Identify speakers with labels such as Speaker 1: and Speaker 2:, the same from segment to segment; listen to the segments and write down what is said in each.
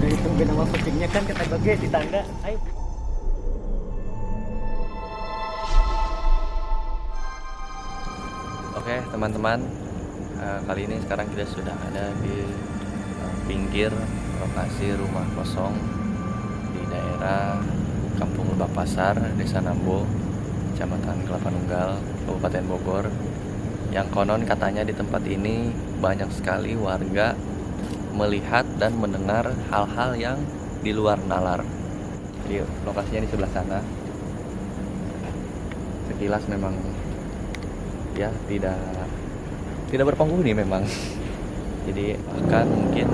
Speaker 1: Udah ditungguin nama kucingnya kan kata bagi di tangga. Ayo.
Speaker 2: Oke teman-teman, kali ini sekarang kita sudah ada di pinggir lokasi rumah kosong di daerah Kampung Lebak Pasar, Desa Nambo, Kecamatan Kelapa Nunggal, Kabupaten Bogor. Yang konon katanya di tempat ini banyak sekali warga melihat dan mendengar hal-hal yang di luar nalar. Jadi lokasinya di sebelah sana. Sekilas memang ya tidak berpenghuni memang. Jadi bahkan mungkin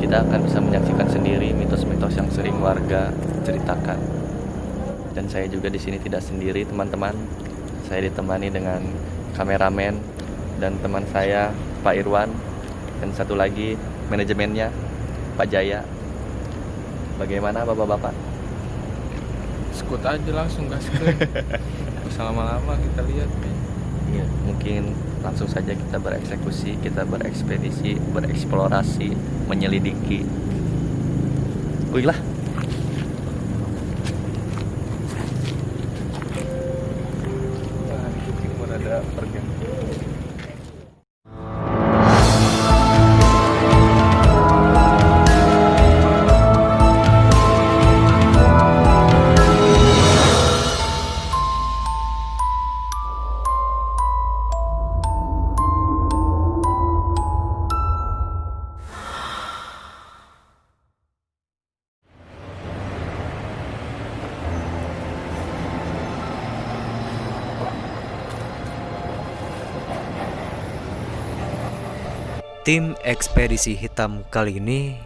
Speaker 2: kita akan bisa menyaksikan sendiri mitos-mitos yang sering warga ceritakan. Dan saya juga di sini tidak sendiri teman-teman. Saya ditemani dengan kameramen dan teman saya Pak Irwan, dan satu lagi manajemennya Pak Jaya. Bagaimana bapak-bapak?
Speaker 3: Skut aja langsung gaskeun. Usah lama-lama kita lihat nih.
Speaker 2: Ya, mungkin langsung saja kita bereksekusi, kita berekspedisi, bereksplorasi, menyelidiki. Wih lah.
Speaker 3: Nah, kucing mana ada pergi.
Speaker 4: Tim ekspedisi hitam kali ini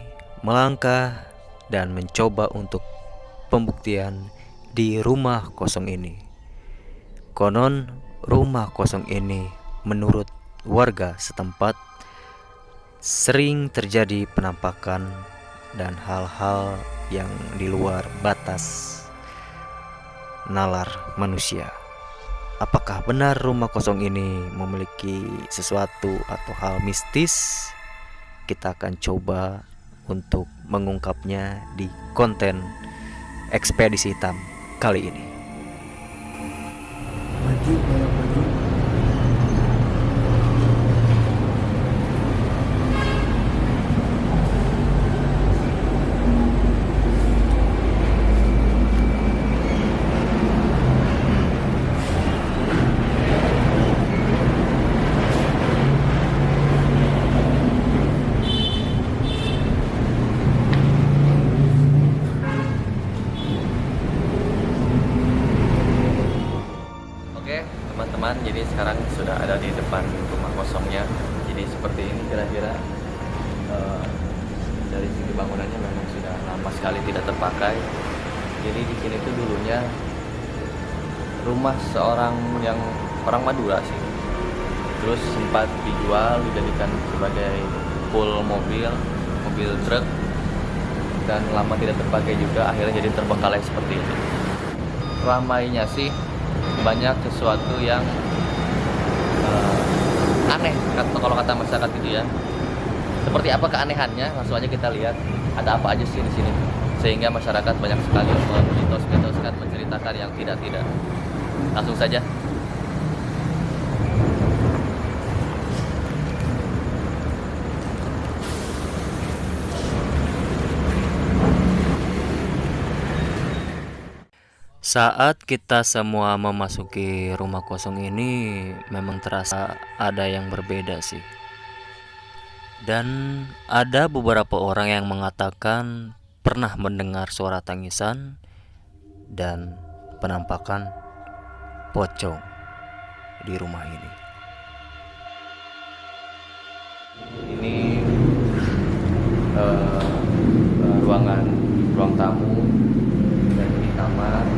Speaker 4: melangkah dan mencoba untuk pembuktian di rumah kosong ini. Konon rumah kosong ini menurut warga setempat sering terjadi penampakan dan hal-hal yang di luar batas nalar manusia. Apakah benar rumah kosong ini memiliki sesuatu atau hal mistis? Kita akan coba untuk mengungkapnya di konten ekspedisi hitam kali ini.
Speaker 1: Maju, banyak maju.
Speaker 2: Oke teman-teman, jadi sekarang sudah ada di depan rumah kosongnya. Jadi seperti ini kira-kira. Dari segi bangunannya memang sudah lama sekali tidak terpakai. Jadi di sini tuh dulunya rumah seorang yang orang Madura sih. Terus sempat dijual, dijadikan sebagai pool mobil truk, dan lama tidak terpakai juga, akhirnya jadi terbengkalai seperti ini. Ramainya sih banyak sesuatu yang aneh kalau kata masyarakat gitu ya. Seperti apa keanehannya? Langsung aja kita lihat ada apa aja sih di sini. Sehingga masyarakat banyak sekali memitos-mitoskan, menceritakan yang tidak-tidak. Langsung saja.
Speaker 4: Saat kita semua memasuki rumah kosong ini, memang terasa ada yang berbeda sih. Dan ada beberapa orang yang mengatakan pernah mendengar suara tangisan dan penampakan pocong di rumah ini.
Speaker 2: Ini ruang tamu, dan ini kamar.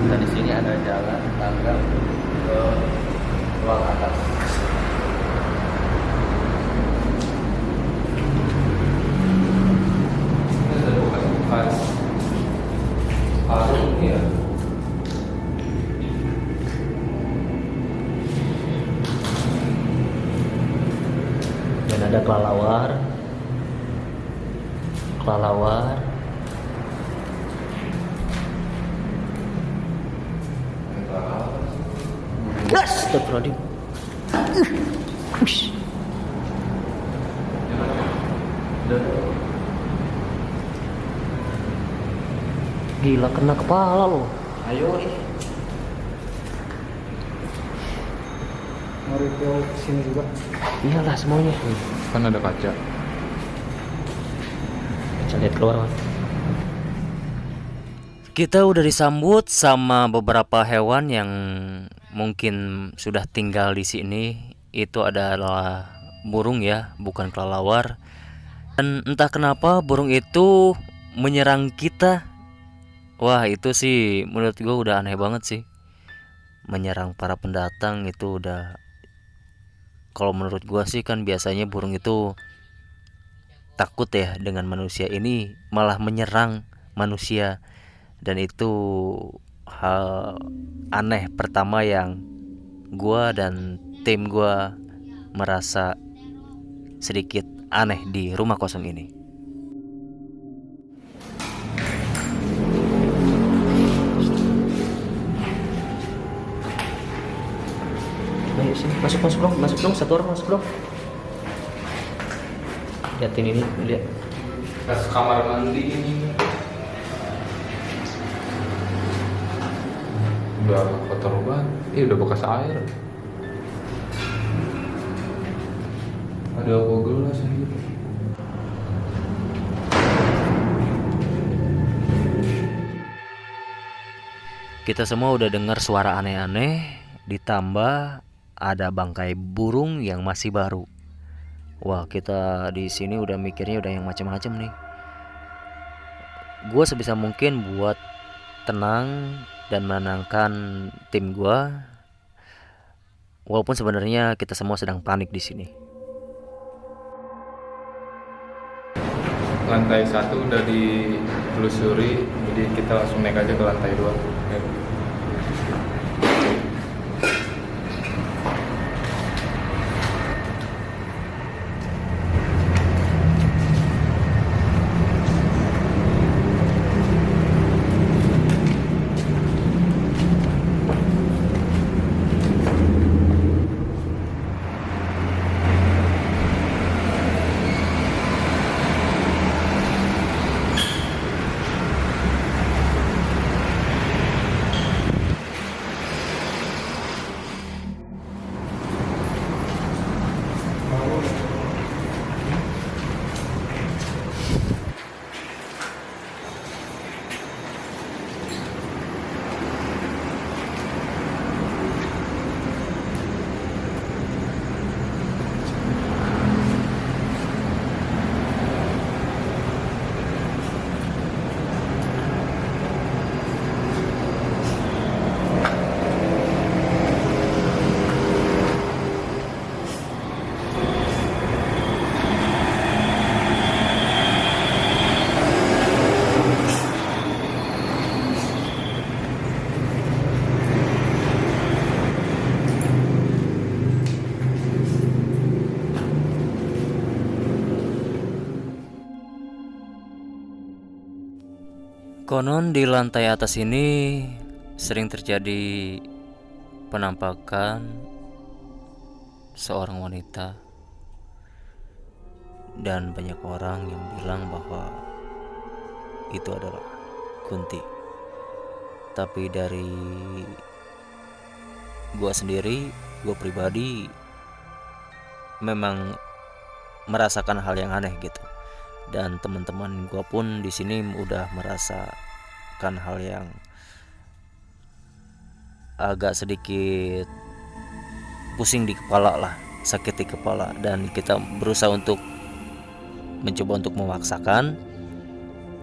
Speaker 2: Dan di sini ada jalan tangga ke ruang atas.
Speaker 1: Dan ada kelelawar.
Speaker 4: kelelawar. Astagfirullahaladzim. Ush. Gila, kena kepala lo.
Speaker 1: Ayo mau review sini juga.
Speaker 4: Iyalah semuanya.
Speaker 3: Kan ada kaca.
Speaker 4: Bisa lihat keluar, Mas. Kita udah disambut sama beberapa hewan yang mungkin sudah tinggal di sini. Itu adalah burung ya, bukan kelelawar. Dan entah kenapa burung itu menyerang kita. Wah, itu sih menurut gue udah aneh banget sih. Menyerang para pendatang itu udah, kalau menurut gue sih kan biasanya burung itu takut ya dengan manusia, ini malah menyerang manusia. Dan itu hal aneh pertama yang gua dan tim gua merasa sedikit aneh di rumah kosong ini. Ayo sini, masuk dong, satu orang masuk dong. Liatin ini, lihat.
Speaker 3: Pas kamar mandi ini. Udah kotor banget. Udah bekas air. Ada apa gelas gitu.
Speaker 4: Kita semua udah dengar suara aneh-aneh, ditambah ada bangkai burung yang masih baru. Wah, kita di sini udah mikirnya udah yang macam-macam nih. Gua sebisa mungkin buat tenang dan menenangkan tim gua. Walaupun sebenarnya kita semua sedang panik di sini.
Speaker 3: Lantai 1 udah ditelusuri, jadi kita langsung naik aja ke lantai 2.
Speaker 4: Konon di lantai atas ini sering terjadi penampakan seorang wanita, dan banyak orang yang bilang bahwa itu adalah Kunti. Tapi dari gua sendiri, gua pribadi memang merasakan hal yang aneh gitu. Dan teman-teman gua pun di sini udah merasakan hal yang agak sedikit pusing di kepala lah, sakit di kepala, dan kita berusaha untuk mencoba untuk memaksakan,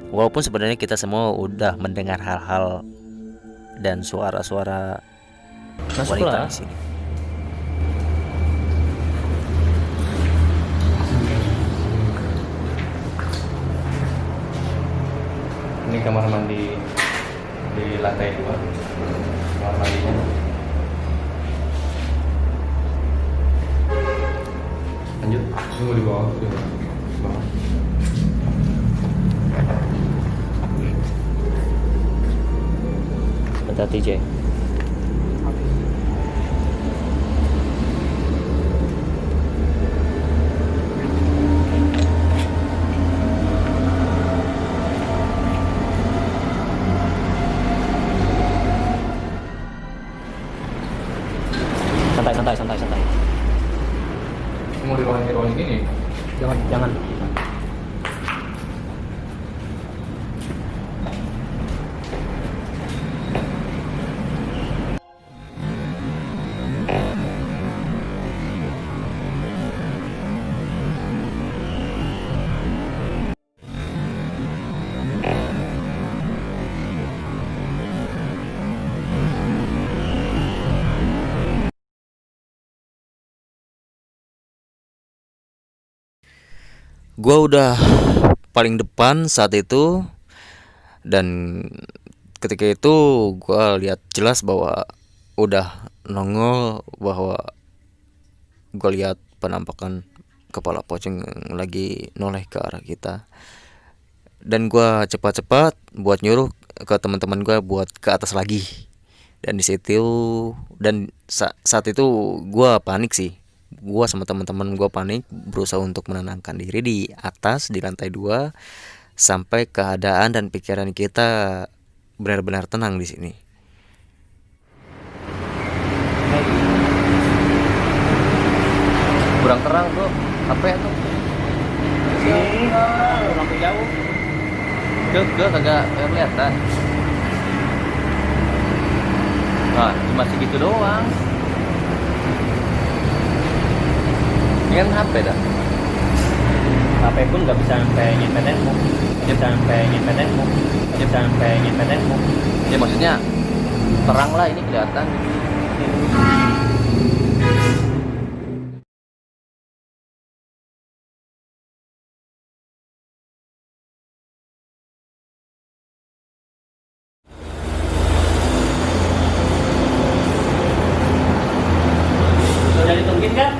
Speaker 4: walaupun sebenarnya kita semua udah mendengar hal-hal dan suara-suara wanita di sini.
Speaker 2: Ini kamar mandi di lantai 2. Kamar mandinya. Lanjut.
Speaker 3: Tunggu di bawah.
Speaker 4: kata TJ? Santai.
Speaker 3: Mau di rolling gini?
Speaker 4: Jangan. Gua udah paling depan saat itu, dan ketika itu gua lihat jelas bahwa udah nongol, bahwa gua lihat penampakan kepala pocong yang lagi noleh ke arah kita. Dan gua cepat-cepat buat nyuruh ke teman-teman gua buat ke atas lagi. Dan di situ saat itu gua panik sih. Gua sama teman-teman gua panik, berusaha untuk menenangkan diri di atas di lantai 2 sampai keadaan dan pikiran kita benar-benar tenang di sini.
Speaker 2: Kurang terang bro, apa ya tuh?
Speaker 1: Lampu jauh.
Speaker 2: Ke kagak kelihatan. Nah, cuma segitu doang. Ini kan HP dah.
Speaker 1: HP pun nggak bisa sampai nyampe tembok.
Speaker 2: Ya maksudnya terang lah, ini kelihatan.
Speaker 1: Sudah ditungguin kan?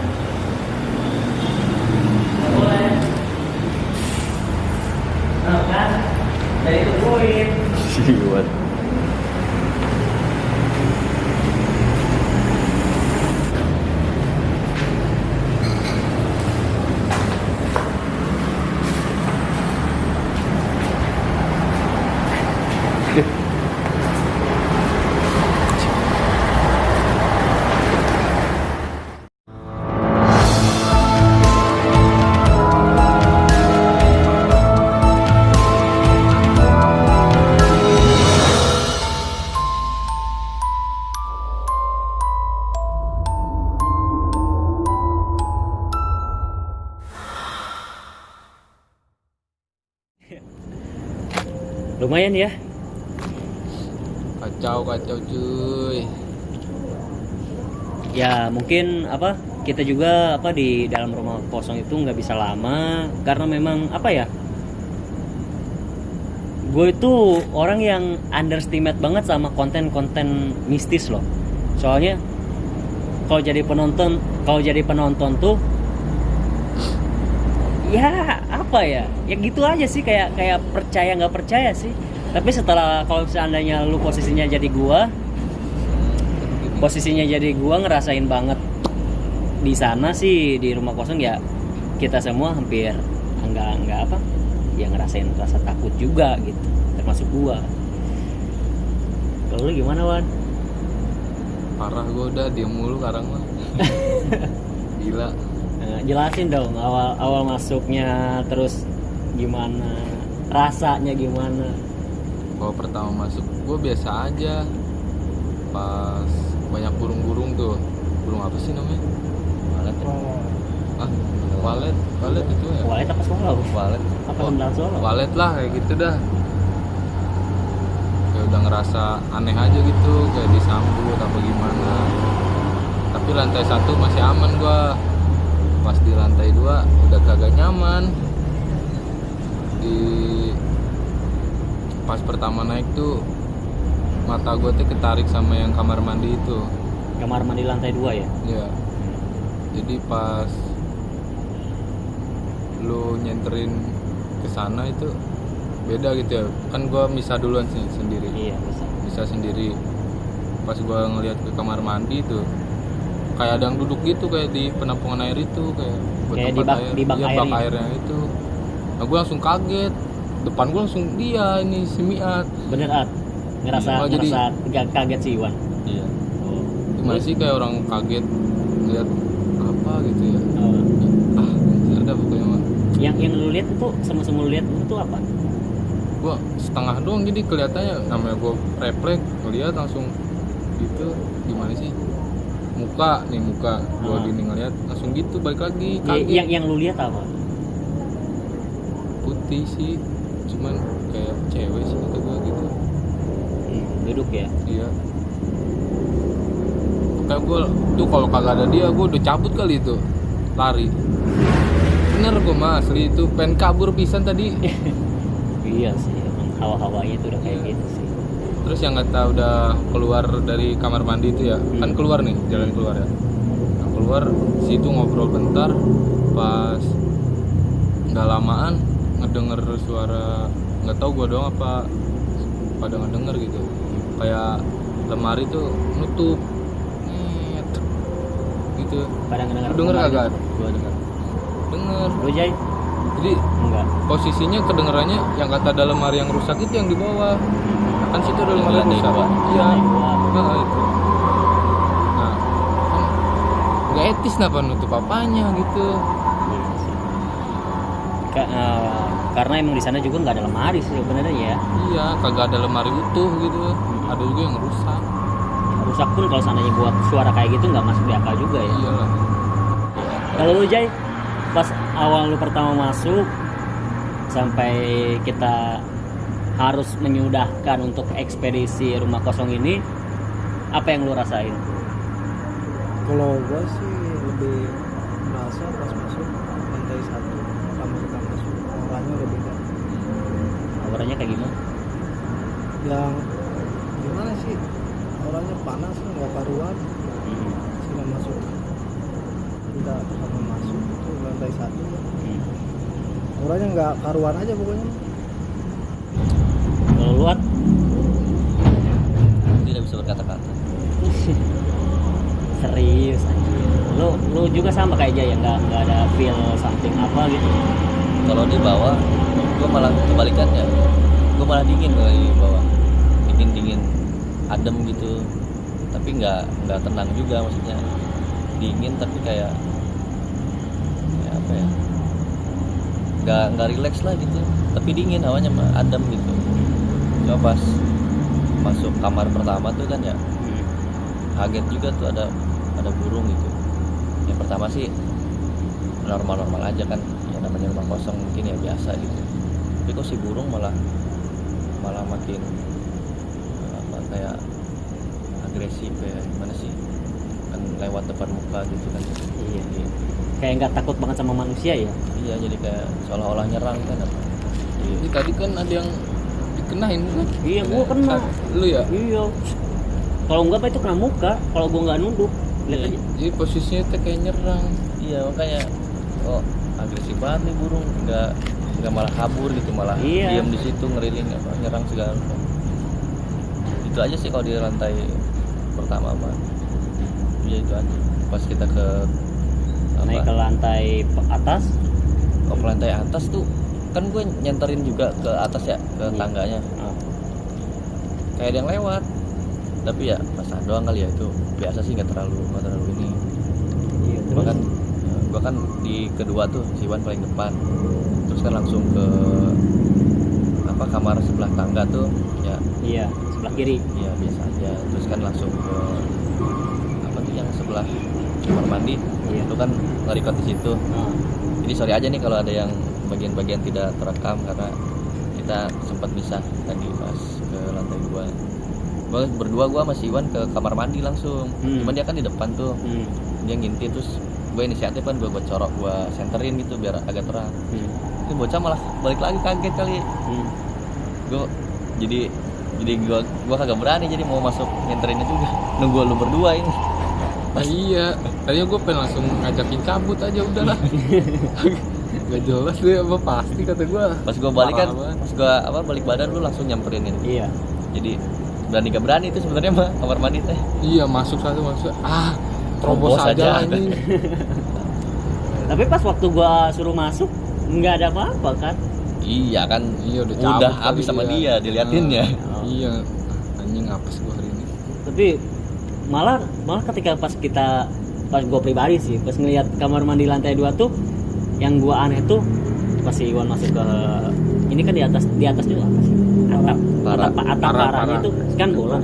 Speaker 1: Boleh. Nah, kan? Dari tungguin.
Speaker 2: Siwat.
Speaker 4: Lumayan ya.
Speaker 3: Kacau cuy.
Speaker 4: Ya mungkin kita juga di dalam rumah kosong itu nggak bisa lama karena memang ya, gue itu orang yang underestimate banget sama konten-konten mistis loh. Soalnya kalau jadi penonton tuh ya ya gitu aja sih, kayak percaya nggak percaya sih. Tapi setelah, kalau seandainya lu posisinya jadi gua ngerasain banget di sana sih, di rumah kosong ya, kita semua hampir nggak ya ngerasain rasa takut juga gitu, termasuk gua. Kalau lu gimana, Wan?
Speaker 3: Parah, gue udah diem mulu sekarang mah. Gila.
Speaker 4: Nah, jelasin dong awal masuknya, terus gimana rasanya, gimana?
Speaker 3: Kalau pertama masuk gue biasa aja, pas banyak burung-burung tuh. Burung apa sih namanya?
Speaker 2: Walet ya?
Speaker 3: Walet itu ya?
Speaker 4: Walet apa swallow?
Speaker 2: Walet.
Speaker 4: Apa sendal swallow?
Speaker 3: Walet lah, kayak gitu dah. Kayak udah ngerasa aneh aja gitu, kayak disambut apa gimana. Tapi lantai 1 masih aman gua. Pas di lantai 2 udah kagak nyaman. Pas pertama naik tuh mata gue tuh ketarik sama yang kamar mandi itu.
Speaker 4: Kamar mandi lantai 2 ya?
Speaker 3: Iya. Jadi pas lu nyenterin ke sana itu beda gitu ya. Kan gue misah duluan sih sendiri.
Speaker 4: Iya, bisa.
Speaker 3: Bisa sendiri. pas gue ngeliat ke kamar mandi tuh kayak ada yang duduk gitu kayak di penampungan air itu kayak buat
Speaker 1: Kayak
Speaker 3: tempat
Speaker 1: di bak
Speaker 3: iya,
Speaker 1: air
Speaker 3: bak
Speaker 1: gitu.
Speaker 3: airnya itu. Nah gue langsung kaget, depan gue langsung dia ini si Miat.
Speaker 1: Bener At, ngerasa
Speaker 3: Iya, jadi-
Speaker 1: nggak kaget sih Iwan.
Speaker 2: Iya.
Speaker 1: Oh.
Speaker 3: Gimana sih kayak orang kaget lihat apa gitu ya.
Speaker 1: Oh.
Speaker 3: Anjir dah pokoknya mah.
Speaker 1: Yang lu lihat itu semu lihat itu apa?
Speaker 3: Gue setengah doang jadi kelihatannya, namanya gue refleks ngeliat langsung gitu. Gimana sih muka gue
Speaker 1: Ah.
Speaker 3: gini ngeliat langsung gitu balik lagi
Speaker 1: Ya,
Speaker 3: kaget.
Speaker 1: yang lu lihat apa?
Speaker 3: Putih sih, cuman kayak cewek sih kata gue gitu.
Speaker 1: Duduk ya.
Speaker 3: Iya. Kayak gue tuh kalau kagak ada dia gue udah cabut kali itu lari. Bener gue mah asli itu pengen kabur pisan tadi.
Speaker 1: Iya sih, emang hawa-hawanya itu udah kayak gitu sih.
Speaker 3: Terus yang kata udah keluar dari kamar mandi itu ya, kan keluar nih jalan keluar ya. Nah, keluar situ ngobrol bentar, pas nggak lamaan ngedenger suara, nggak tahu gue doang apa pada ngedenger gitu. Kayak lemari tuh nutup, Nyet. gitu.
Speaker 1: Pada ngedengar.
Speaker 3: Lu denger kagak?
Speaker 1: Gua denger.
Speaker 3: Denger.
Speaker 1: Lu Jay?
Speaker 3: Jadi
Speaker 1: Enggak.
Speaker 3: posisinya kedengerannya yang kata ada lemari yang rusak itu yang di bawah. Kan situ ada lemari yang
Speaker 2: Lantai
Speaker 3: rusak.
Speaker 2: dua.
Speaker 3: Iya.
Speaker 1: Wah.
Speaker 3: Nah, itu. Nah, kan nggak etis kenapa nutup apanya gitu.
Speaker 1: Iya sih. Karena emang di sana juga nggak ada lemari sih sebenarnya ya.
Speaker 3: Iya, kagak ada lemari utuh gitu. Ada juga yang rusak.
Speaker 1: Rusak pun kalau seandainya buat suara kayak gitu nggak masuk di akal juga ya.
Speaker 3: Iya lah.
Speaker 1: Kalau lu Jay, pas awal lu pertama masuk sampai kita harus menyudahkan untuk ekspedisi rumah kosong ini, apa yang lu rasain?
Speaker 5: Kalau gua sih lebih merasa pas masuk lantai 1 pertama kita masuk orangnya udah beda.
Speaker 1: Auranya kayak gimana?
Speaker 5: Yang gimana sih, orangnya panas nggak karuan. Kita masuk, kita pertama masuk itu lantai 1 orangnya nggak karuan aja pokoknya.
Speaker 1: Kalau lu At,
Speaker 2: Tidak bisa berkata-kata.
Speaker 1: serius anjir. Lu juga sama kayak Jay ya, nggak ada feel something apa gitu.
Speaker 2: Kalau di bawah gue malah kebalikannya, gue malah dingin kalau di bawah, dingin adem gitu, tapi nggak tenang juga, maksudnya dingin tapi kayak apa ya, nggak relax lah gitu, tapi dingin hawanya mah adem gitu. Coba pas masuk kamar pertama tuh kan ya kaget juga tuh ada burung gitu. Yang pertama sih normal aja kan, ya namanya rumah kosong mungkin ya biasa gitu. Tapi kok si burung malah makin apa, kayak agresif ya, gimana sih, kan lewat depan muka gitu kan.
Speaker 1: Iya. Kayak nggak takut banget sama manusia ya.
Speaker 2: Iya, jadi kayak seolah-olah nyerang kan apa.
Speaker 3: Ini tadi kan ada yang dikenain kan?
Speaker 1: Iya, gua kena.
Speaker 3: Lu ya?
Speaker 1: Iya. Kalau enggak apa itu kena muka, kalau gua nggak nunduk. Lihat aja.
Speaker 3: Jadi posisinya tuh kayak nyerang.
Speaker 2: Iya, makanya oh agresif banget nih burung, nggak malah kabur gitu, malah
Speaker 1: Iya.
Speaker 2: diam di situ ngeriling apa, nyerang segala macam. Itu aja sih kalau di lantai pertama mah. Iya itu aja. Pas kita ke
Speaker 1: Naik ke lantai atas.
Speaker 2: ke lantai atas tuh kan gue nyenterin juga ke atas ya, ke tangganya.
Speaker 1: Ah.
Speaker 2: Kayak ada yang lewat, tapi ya pasan doang kali ya, itu biasa sih, nggak terlalu ini.
Speaker 1: Iya,
Speaker 2: Gua
Speaker 1: terus
Speaker 2: kan gua kan di kedua tuh, si Iwan paling depan, terus kan langsung ke apa, kamar sebelah tangga tuh ya.
Speaker 1: iya, sebelah kiri.
Speaker 2: Iya biasa aja. Terus kan langsung ke apa tuh yang sebelah kamar mandi.
Speaker 1: Iya.
Speaker 2: Itu kan nge-record di situ.
Speaker 1: Ah.
Speaker 2: Jadi sorry aja nih kalau ada yang bagian-bagian tidak terekam karena kita sempat bisa tadi pas ke lantai 2. Gua berdua sama si Iwan ke kamar mandi langsung. Cuman dia kan di depan tuh. Dia ngintip, terus gue inisiatif kan, gue corok, gue senterin gitu biar agak terang. Ini bocah malah balik lagi, kaget kali. Gue jadi gue kagak berani, jadi mau masuk nyenterinnya juga, nunggu lu berdua ini.
Speaker 3: Nah, iya, tadinya gue pengen langsung ngajakin cabut aja udahlah. Gak jelas deh apa, pasti kata gue.
Speaker 2: Pas gue balik kan, pas gue balik badan lu langsung nyamperin ini.
Speaker 1: Iya.
Speaker 2: Jadi berani gak berani itu sebenarnya mah kamar mandi teh.
Speaker 3: Iya, masuk terobos aja ini.
Speaker 1: Tapi pas waktu gua suruh masuk nggak ada apa-apa kan.
Speaker 2: Iya kan,
Speaker 3: Iya, udah
Speaker 2: udah
Speaker 3: cabut
Speaker 2: habis
Speaker 3: kali
Speaker 2: sama
Speaker 3: ya.
Speaker 2: dia diliatinnya.
Speaker 3: Iya, anjing apes gua hari ini.
Speaker 1: Tapi malah ketika pas gua pribadi sih pas ngelihat kamar mandi lantai 2 tuh yang gua aneh tuh pas si Iwan masuk ke ini kan di atas itu apa sih atap parahnya itu kan bolong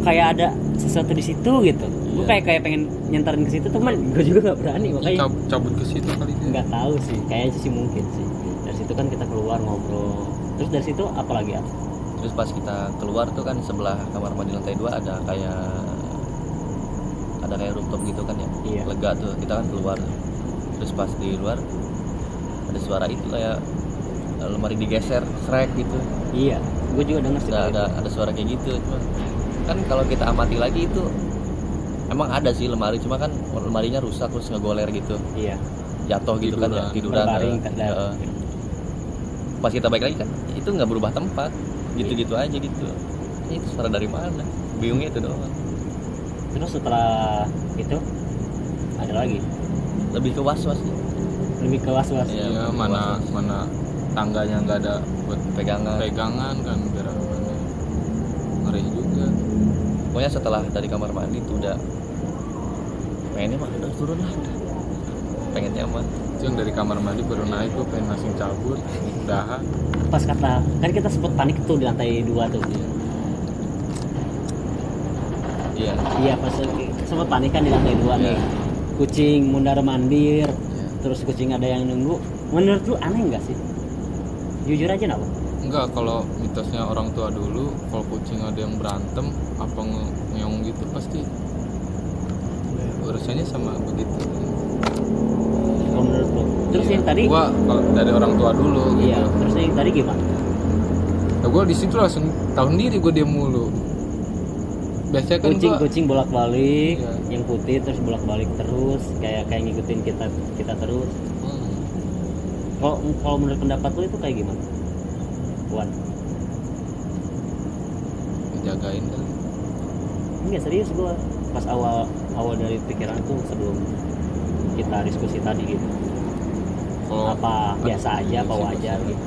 Speaker 1: kayak ada sesuatu di situ gitu. Gua kayak pengen nyenterin ke situ teman gua juga nggak berani makanya
Speaker 3: Cabut ke situ kali dia.
Speaker 1: nggak tahu sih kayaknya sih mungkin sih dari situ kan kita keluar ngobrol terus dari situ apa lagi ya.
Speaker 2: Terus pas kita keluar tuh kan sebelah kamar mandi lantai 2 ada kayak rooftop gitu kan ya.
Speaker 1: Iya.
Speaker 2: Lega tuh, kita kan keluar. Terus pas di luar ada suara itu kayak lemari digeser, srek gitu.
Speaker 1: Iya gue juga denger sih
Speaker 2: Ada suara kayak gitu. Cuma kan kalau kita amati lagi itu emang ada sih lemari, cuma kan lemarinya rusak terus ngegoler gitu.
Speaker 1: iya
Speaker 2: Jatuh gitu kan ya, tiduran.
Speaker 1: berbaring
Speaker 2: Heeh. Pas kita balik lagi kan itu nggak berubah tempat, gitu-gitu aja gitu. Itu suara dari mana? Bingungnya itu doang.
Speaker 1: terus setelah itu ada lagi
Speaker 2: Lebih ke was-was sih.
Speaker 1: lebih ke was-was.
Speaker 2: Iya.
Speaker 3: Iya, mana tangganya nggak ada buat
Speaker 2: Pegangan.
Speaker 3: kan biar aman. Ngeri juga.
Speaker 2: Pokoknya setelah dari kamar mandi itu udah pengennya mah udah turun lah, udah. Pengen nyaman.
Speaker 3: Itu yang dari kamar mandi baru naik gue pengen langsung cabut, udahan.
Speaker 1: Pas kata kan kita sempet panik tuh di lantai 2 tuh.
Speaker 2: Iya.
Speaker 1: Iya pas sempet panik kan di lantai 2
Speaker 2: Iya.
Speaker 1: nih. Kucing mundar mandir,
Speaker 2: Iya.
Speaker 1: terus kucing ada yang nunggu. Menurut lu aneh nggak sih? Jujur aja napa?
Speaker 3: Enggak, kalau mitosnya orang tua dulu, kalau kucing ada yang berantem apa ngeong gitu pasti urusannya sama begitu.
Speaker 1: Kalau menurut lu. Terus
Speaker 3: Iya.
Speaker 1: yang tadi
Speaker 3: Gua kalau dari orang tua dulu
Speaker 1: iya,
Speaker 3: gitu.
Speaker 1: terus yang tadi gimana?
Speaker 3: Nah, gue di situ langsung tahu sendiri gue diam mulu. Biasanya kan
Speaker 1: Kucing bolak-balik,
Speaker 3: Iya.
Speaker 1: yang putih terus bolak-balik terus, kayak ngikutin kita terus. Kalau menurut pendapat lu itu kayak gimana? Wan,
Speaker 3: jagain kan.
Speaker 1: enggak serius gua pas awal dari pikiran tuh sebelum kita diskusi tadi gitu.
Speaker 3: Kalau
Speaker 1: Apa biasa aja, apa
Speaker 3: sih,
Speaker 1: wajar
Speaker 3: biasa.
Speaker 1: gitu?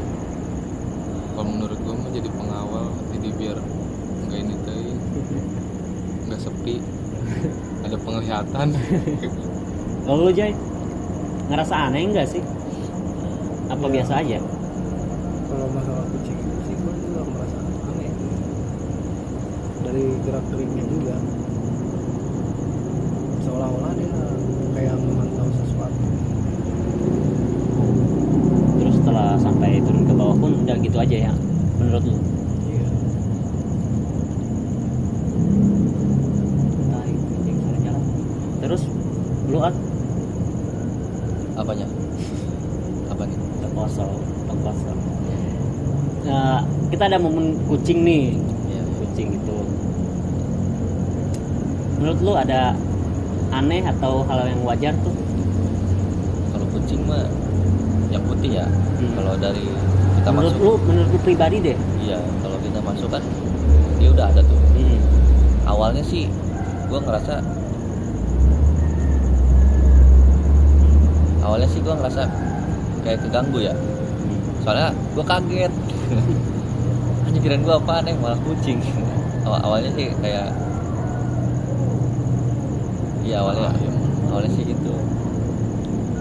Speaker 3: Kalau menurut gue mah jadi pengawal, jadi biar nggak ini teh, nggak sepi, ada penglihatan.
Speaker 1: Kalau lu Jay, ngerasa aneh enggak sih? Apa
Speaker 5: Iya.
Speaker 1: biasa aja?
Speaker 5: Kalau masalah kucing itu sih gue juga merasa aneh dari gerak geriknya juga, seolah-olah dia kayak memantau sesuatu.
Speaker 1: Terus setelah sampai turun ke bawah pun udah gitu aja ya menurut lu?
Speaker 5: Iya.
Speaker 1: Tai, kucing suara jalan. Terus lu
Speaker 2: Apanya? Apa nih?
Speaker 1: kosong. Nah, kita ada momen kucing nih,
Speaker 2: Iya.
Speaker 1: kucing itu. Menurut lu ada aneh atau hal yang wajar tuh?
Speaker 2: Kalau kucing mah yang putih ya. Kalau dari kita
Speaker 1: Menurut
Speaker 2: masuk,
Speaker 1: menurut lu pribadi deh.
Speaker 2: iya. Kalau kita masuk kan dia udah ada tuh.
Speaker 1: Hmm.
Speaker 2: Awalnya sih gue ngerasa kayak keganggu ya. Soalnya gue kaget. Anjir, kirain gue apaan malah kucing. Awalnya sih kayak iya awalnya sih gitu.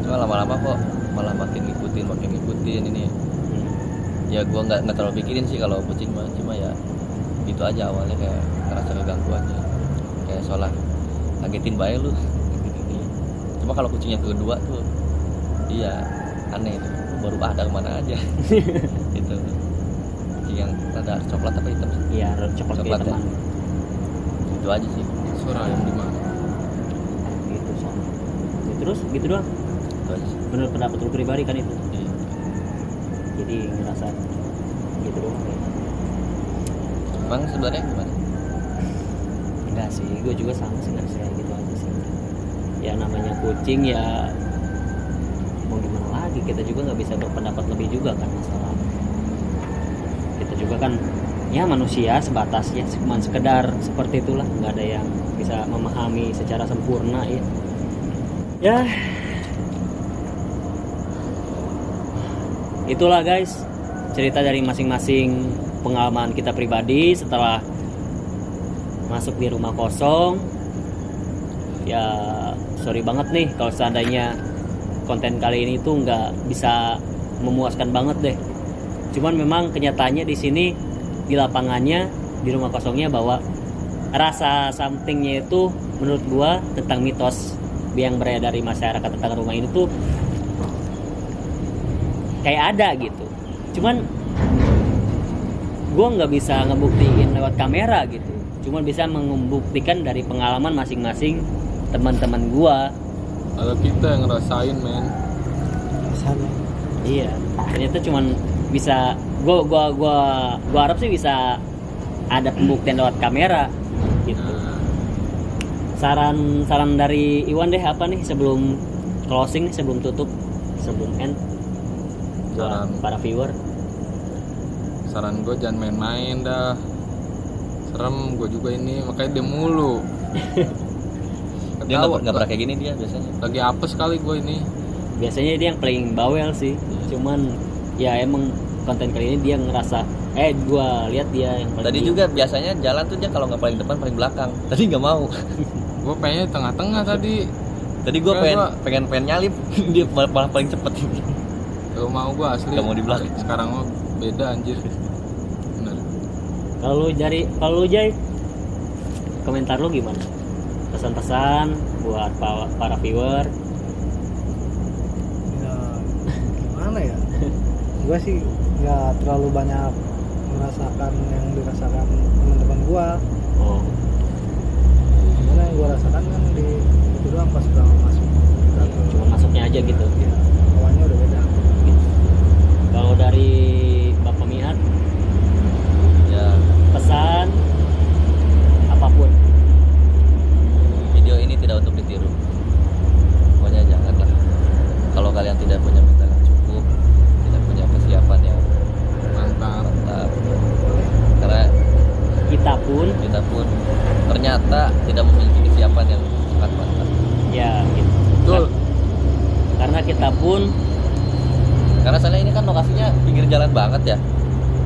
Speaker 2: Cuma lama-lama kok malah makin ngikutin ini. Ya gue nggak terlalu pikirin sih kalau kucing mah, cuma ya gitu aja awalnya kayak ngerasa keganggu aja. Kayak soalnya ngagetin bae lu. Cuma kalau kucing yang kedua tuh iya aneh tuh, baru ada kemana aja. Gitu. Kucing yang ada coklat apa hitam sih?
Speaker 1: Iya, coklat
Speaker 2: Coklat
Speaker 1: kayak
Speaker 2: ya?
Speaker 1: teman.
Speaker 2: Itu aja sih.
Speaker 3: Suara ayam di mana?
Speaker 1: Gitu sama. Ya, terus gitu doang.
Speaker 2: Itu aja sih.
Speaker 1: Menurut pendapat lu pribadi kan itu.
Speaker 2: Iya.
Speaker 1: Jadi ngerasa gitu doang.
Speaker 2: Emang sebenarnya gimana?
Speaker 1: Enggak sih, gue juga sama sih ngerasa kayak gitu aja sih. Ya namanya kucing ya mau gimana lagi, kita juga nggak bisa berpendapat lebih juga kan masalah. Kita juga kan ya manusia sebatas ya, cuma sekedar seperti itulah, nggak ada yang bisa memahami secara sempurna ya. Ya, itulah guys cerita dari masing-masing pengalaman kita pribadi setelah masuk di rumah kosong. Ya sorry banget nih kalau seandainya konten kali ini tuh nggak bisa memuaskan banget deh. Cuman memang kenyataannya di sini di lapangannya di rumah kosongnya bahwa rasa somethingnya itu menurut gua tentang mitos yang beredar dari masyarakat tentang rumah ini tuh kayak ada gitu. Cuman gua nggak bisa ngebuktiin lewat kamera gitu. Cuman bisa membuktikan dari pengalaman masing-masing teman-teman gua.
Speaker 3: Kalau kita yang ngerasain men.
Speaker 5: Misalnya
Speaker 1: Iya, ternyata cuman bisa gua harap sih bisa ada pembuktian lewat kamera gitu. Saran dari Iwan deh apa nih sebelum closing nih, sebelum tutup, sebelum end buat
Speaker 3: Saran.
Speaker 1: para viewer.
Speaker 3: Saran gue jangan main-main dah. Serem gue juga ini, makanya dia mulu.
Speaker 2: Dia
Speaker 3: Ketawa,
Speaker 2: nggak pernah kayak gini dia biasanya.
Speaker 3: lagi apes kali gue ini.
Speaker 1: Biasanya dia yang paling bawel sih. Cuman ya emang konten kali ini dia ngerasa gua lihat dia yang paling
Speaker 2: Tadi juga biasanya jalan tuh dia kalau nggak paling depan paling belakang. Tadi nggak mau.
Speaker 3: Gue pengennya tengah-tengah tadi.
Speaker 2: Tadi gue pengen nyalip, dia malah paling cepet.
Speaker 3: Gak mau gue asli.
Speaker 2: Gak mau di belakang.
Speaker 3: Sekarang mah beda anjir. Bener.
Speaker 1: kalau lu Jay, komentar lu gimana? Pesan-pesan buat para viewer.
Speaker 5: ya gimana ya, gue sih nggak terlalu banyak merasakan yang dirasakan teman-teman gue.
Speaker 1: Oh,
Speaker 5: Karena yang gue rasakan kan di itu doang pas udah masuk.
Speaker 1: cuma masuknya aja gitu.
Speaker 5: Ya, awalnya udah beda.
Speaker 1: Kalau dari Bapak Mihat,
Speaker 2: Ya,
Speaker 1: pesan apapun.
Speaker 2: video ini tidak untuk ditiru. Pokoknya janganlah. Kalau kalian tidak punya mental yang cukup, tidak punya persiapan yang
Speaker 3: Mantap.
Speaker 2: mantap, karena
Speaker 1: Kita pun
Speaker 2: ternyata tidak memiliki kesiapan yang sangat mantap.
Speaker 1: ya gitu.
Speaker 3: Betul.
Speaker 1: Karena kita pun
Speaker 2: Karena soalnya ini kan lokasinya pinggir jalan banget ya.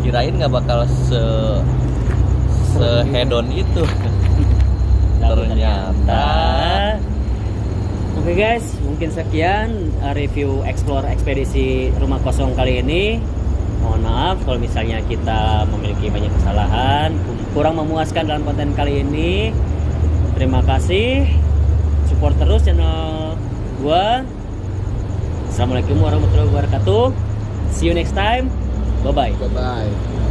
Speaker 2: Kirain nggak bakal hedon itu. Ternyata.
Speaker 1: Oke guys, mungkin sekian review explore ekspedisi rumah kosong kali ini. Mohon maaf kalau misalnya kita memiliki banyak kesalahan, kurang memuaskan dalam konten kali ini. Terima kasih, support terus channel gua. Assalamualaikum warahmatullahi wabarakatuh. See you next time. Bye bye.
Speaker 3: Bye bye.